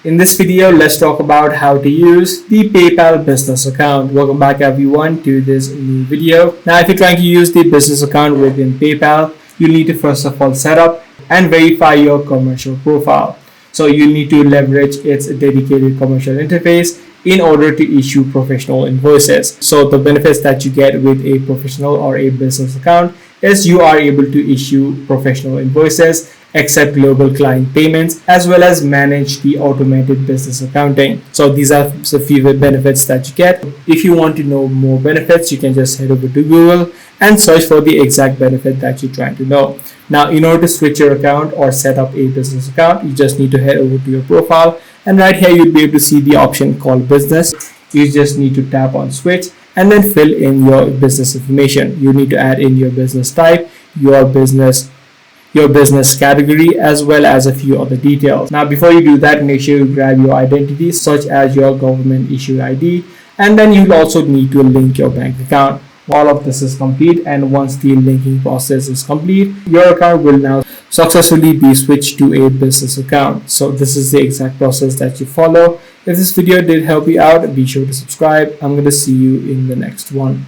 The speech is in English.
In this video, let's talk about how to use the PayPal business account. Welcome back everyone to this new video. Now, if you're trying to use the business account within PayPal, you need to first of all set up and verify your commercial profile. So you need to leverage its dedicated commercial interface in order to issue professional invoices. So the benefits that you get with a professional or a business account is you are able to issue professional invoices, accept global client payments, as well as manage the automated business accounting. So these are the few benefits that you get. If you want to know more benefits, you can just head over to Google and search for the exact benefit that you're trying to know. Now, in order to switch your account or set up a business account, you just need to head over to your profile, and right here you'll be able to see the option called business. You just need to tap on switch and then fill in your business information. You need to add in your business type, your business category, as well as a few other details. Now, before you do that, make sure you grab your identity, such as your government issued ID, and then you'll also need to link your bank account. All of this is complete, and once the linking process is complete, your account will now successfully be switched to a business account. So this is the exact process that you follow. If this video did help you out, be sure to subscribe. I'm going to see you in the next one.